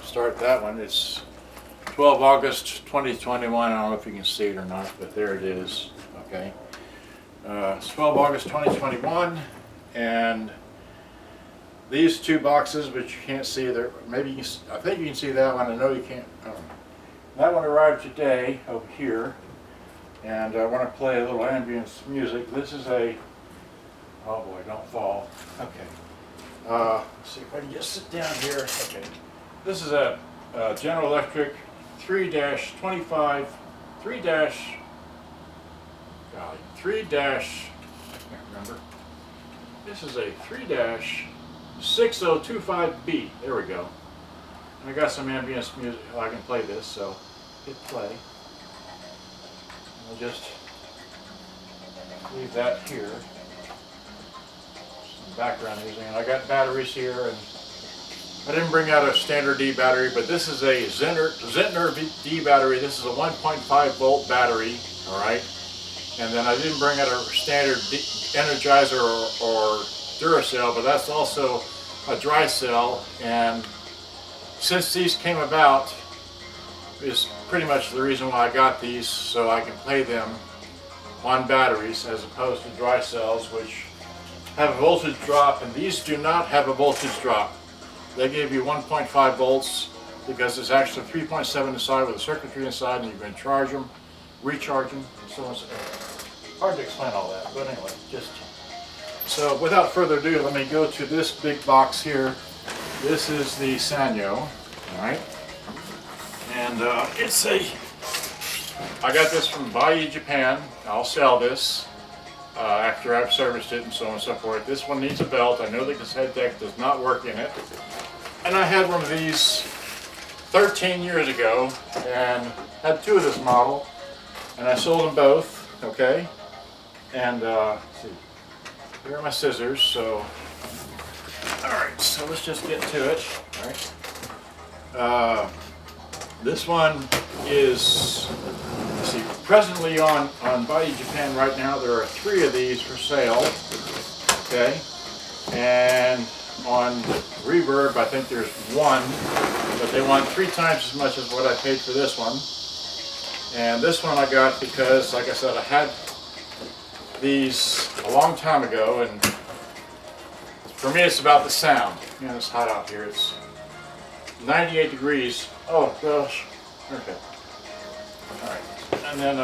start that one. It's 12 August 2021. I don't know if you can see it or not, but there it is. Okay. It's 12 August 2021, and these two boxes, which you can't see, there. Maybe you can, I think you can see that one. I know you can't. That one arrived today over here, and I want to play a little ambience music. This is a. Oh boy, don't fall. Okay. Let's see if I can just sit down here. Okay. This is a General Electric 3-25, 3- golly, 3- I can't remember. This is a 3-6025B. There we go. And I got some ambience music. I can play this, so hit play. I'll just leave that here. Some background music. And I got batteries here, and I didn't bring out a standard D battery, but this is a Zentner D battery. This is a 1.5 volt battery, all right? And then I didn't bring out a standard Energizer or Duracell, but that's also a dry cell. And since these came about, is pretty much the reason why I got these, so I can play them on batteries as opposed to dry cells, which have a voltage drop, and these do not have a voltage drop. They give you 1.5 volts because it's actually 3.7 inside with a circuitry inside, and you can charge them, recharge them, and so on. Hard to explain all that, but anyway, just so without further ado, let me go to this big box here. This is the Sanyo, all right, and it's a. I got this from Bai, Japan. I'll sell this after I've serviced it and so on and so forth. This one needs a belt. I know the cassette deck does not work in it. And I had one of these 13 years ago and had two of this model, and I sold them both, okay? And let's see, here are my scissors, so, all right, so let's just get to it, all right? This one is, let's see, presently on Bai, Japan right now, there are 3 of these for sale, okay? And on Reverb, I think there's 1, but they want 3 times as much as what I paid for this one. And this one I got because, like I said, I had these a long time ago, and for me it's about the sound. Man, it's hot out here. It's 98 degrees. Oh gosh. Okay. All right. And then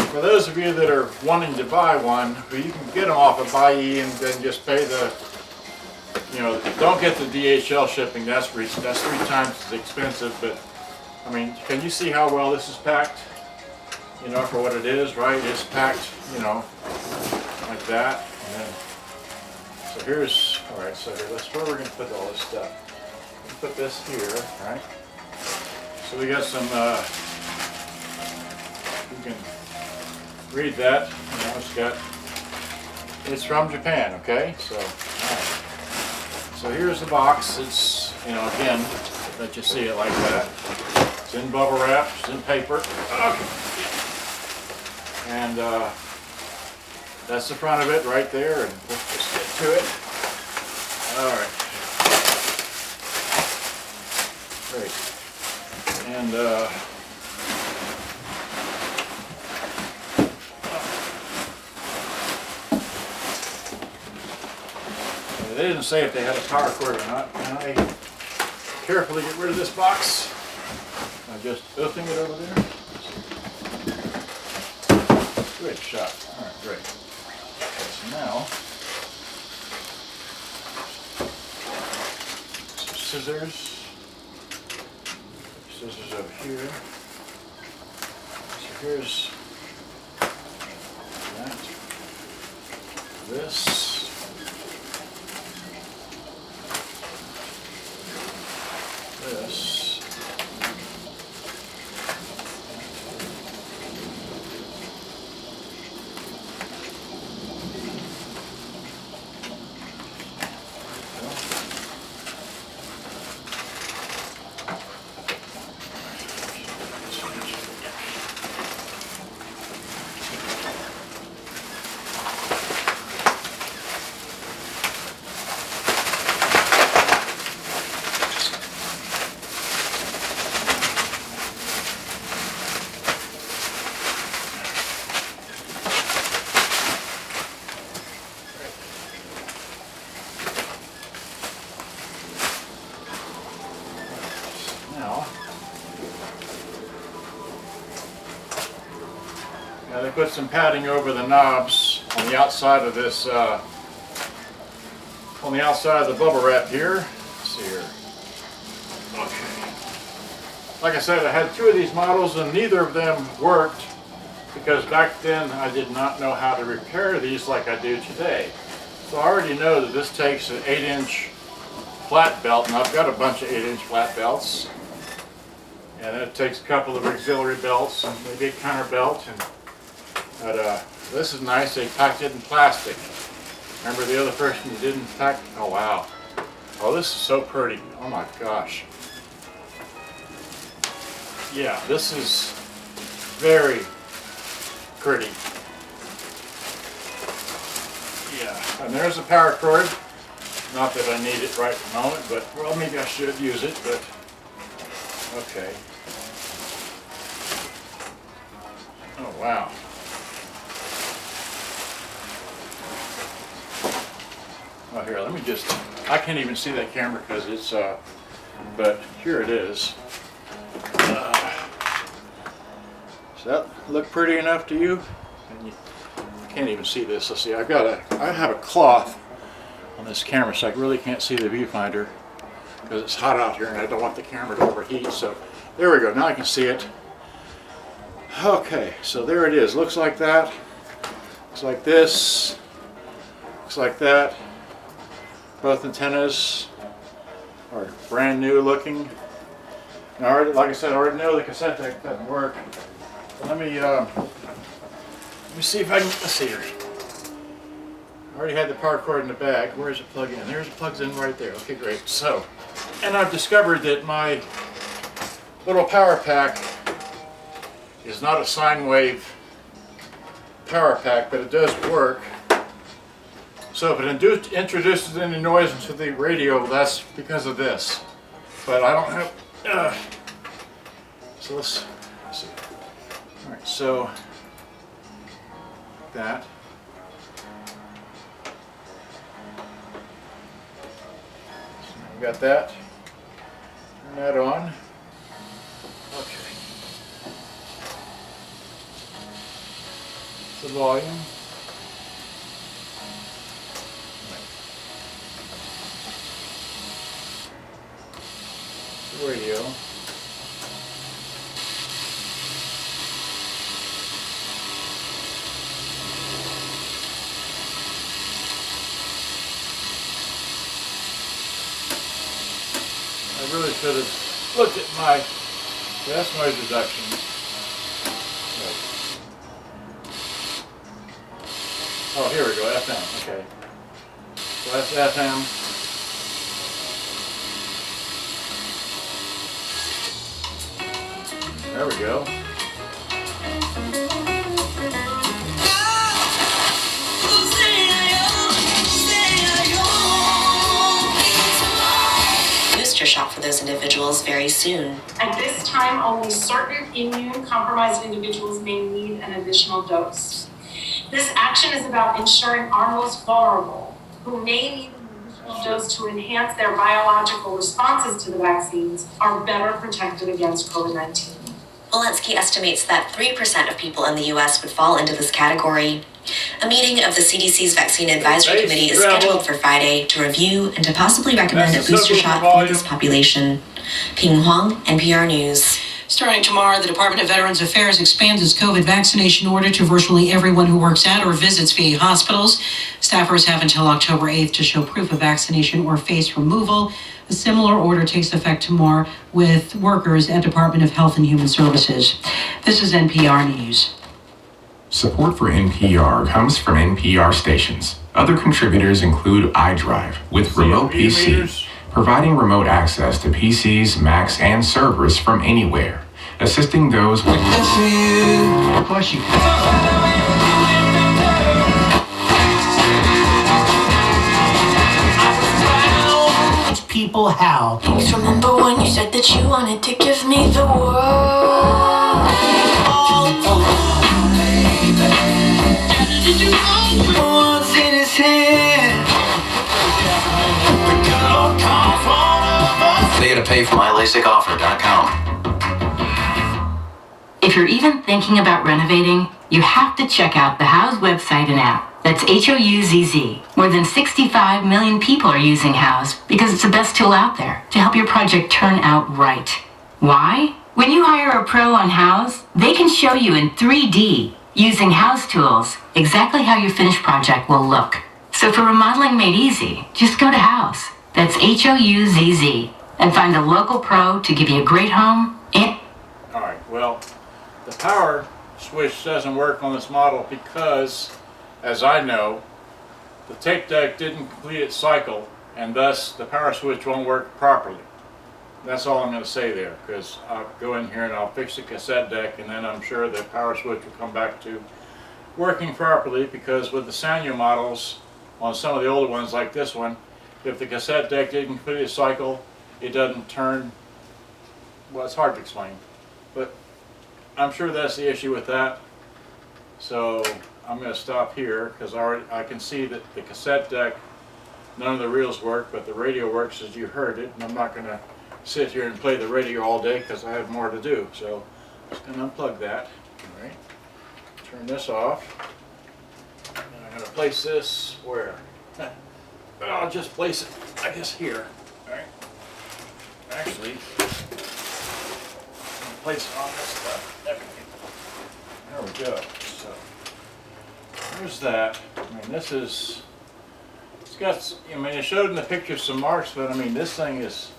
for those of you that are wanting to buy one, you can get them off of Bai and then just pay the, you know, don't get the DHL shipping. That's 3 times as expensive. But I mean, can you see how well this is packed? You know, for what it is, right? It's packed, you know, like that. And then, so here's, all right. So here, that's where we're going to put all this stuff. Put this here, all right? So we got some. You can read that. You know, it's from Japan, okay? So, all right. So here's the box. It's, you know, again, let you see it like that. It's in bubble wrap. It's in paper. Okay. And that's the front of it right there. And let's just get to it. All right. Great. And they didn't say if they had a power cord or not. And I carefully get rid of this box. I'm just opening it over there. Good shot. All right, great. Okay, so now, some scissors. Scissors over here. So here's that. This. This. Now, they put some padding over the knobs on the outside of this, on the outside of the bubble wrap here. Let's see here. Okay. Like I said, I had 2 of these models and neither of them worked because back then I did not know how to repair these like I do today. So I already know that this takes an 8-inch flat belt, and I've got a bunch of 8-inch flat belts. And it takes a couple of auxiliary belts and maybe a counter belt. But this is nice, they packed it in plastic. Remember the other person who didn't pack? Oh wow. Oh, this is so pretty. Oh my gosh. Yeah, this is very pretty. Yeah, and there's a power cord. Not that I need it right at the moment, but well, maybe I should use it, but okay. Oh wow. Oh, here, let me just, I can't even see that camera because it's, but here it is. Does that look pretty enough to you? And you can't even see this. Let's see, I have a cloth on this camera, so I really can't see the viewfinder because it's hot out here and I don't want the camera to overheat. So there we go, now I can see it. Okay, so there it is. Looks like that. Looks like this. Looks like that. Both antennas are brand new looking. Now, like I said, I already know the cassette deck doesn't work. So let me see if I can, let's see here. I already had the power cord in the bag. Where is it plugged in? There's it, plugs in right there. Okay, great. So, and I've discovered that my little power pack is not a sine wave power pack, but it does work. So if it introduces any noise into the radio, that's because of this. But I don't have, so let's see. All right, so that. So now we got that. Turn that on. Okay. The volume. Radio. I really should have looked at my gas noise reduction. Oh, here we go, FM, okay. So that's FM. There we go. Booster shot for those individuals very soon. At this time, only certain immune-compromised individuals may need an additional dose. This action is about ensuring our most vulnerable, who may need an additional dose to enhance their biological responses to the vaccines, are better protected against COVID-19. Walensky estimates that 3% of people in the U.S. would fall into this category. A meeting of the CDC's Vaccine Advisory Committee is scheduled for Friday to review and to possibly recommend a booster shot for this population. Ping Huang, NPR News. Starting tomorrow, the Department of Veterans Affairs expands its COVID vaccination order to virtually everyone who works at or visits VA hospitals. Staffers have until October 8th to show proof of vaccination or face removal. A similar order takes effect tomorrow with workers at Department of Health and Human Services. This is NPR News. Support for NPR comes from NPR stations. Other contributors include iDrive with Remote PC, providing remote access to PCs, Macs, and servers from anywhere, assisting those with... Of course you can. People how. Please remember when you said that you wanted to give me the world. What's in his hand? The girl comes one of us. today to payformylasicoffer.com. If you're even thinking about renovating, you have to check out the Houzz website and app. That's Houzz. More than 65 million people are using Houzz because it's the best tool out there to help your project turn out right. Why? When you hire a pro on Houzz, they can show you in 3D, using Houzz tools, exactly how your finished project will look. So for remodeling made easy, just go to Houzz. That's Houzz. And find a local pro to give you a great home and... Alright, well, the power switch doesn't work on this model because, as I know, the tape deck didn't complete its cycle, and thus the power switch won't work properly. That's all I'm going to say there, because I'll go in here and I'll fix the cassette deck, and then I'm sure the power switch will come back to working properly, because with the Sanyo models, on some of the older ones like this one, if the cassette deck didn't complete its cycle, it doesn't turn. Well, it's hard to explain, but I'm sure that's the issue with that. So I'm going to stop here because I can see that the cassette deck, none of the reels work, but the radio works as you heard it, and I'm not going to sit here and play the radio all day because I have more to do. So I'm just going to unplug that. All right. Turn this off. And I'm going to place this where? I'll just place it, I guess, here. All right. Actually, place it on this stuff. There we go. So there's that. I mean, this is, it's got, I mean, it showed in the picture some marks, but I mean, this thing is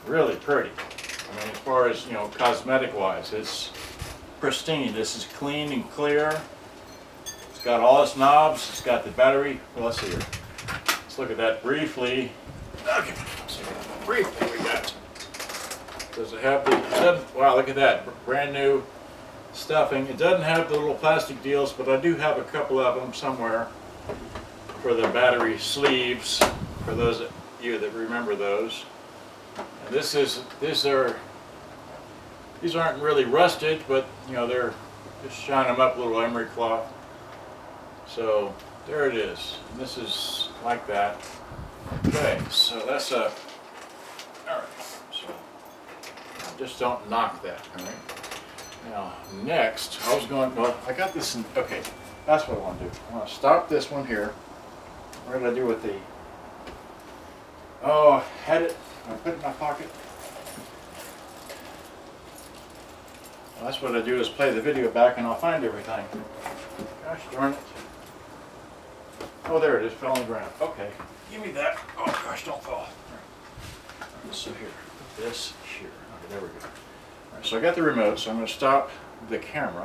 really pretty. I mean, as far as, you know, cosmetic wise, it's pristine. This is clean and clear. It's got all its knobs. It's got the battery. Well, let's see here. Let's look at that briefly. Okay. So briefly we got. Does it have the, wow, look at that, brand new stuffing. It doesn't have the little plastic deals, but I do have a couple of them somewhere for the battery sleeves, for those of you that remember those. And these aren't really rusted, but you know, they're just shine them up a little emery cloth. So there it is. And this is like that. Okay, so that's a, all right. So just don't knock that, all right? Now, next, I was going, well, I got this in, okay, that's what I want to do. I want to stop this one here. What did I do with the, oh, I had it, I put it in my pocket. Well, that's what I do is play the video back and I'll find everything. Gosh darn it. Oh, there it is, fell on the ground. Okay, give me that. Oh gosh, don't fall. All right, so here, put this here. Okay, there we go. All right, so I got the remote, so I'm going to stop the camera.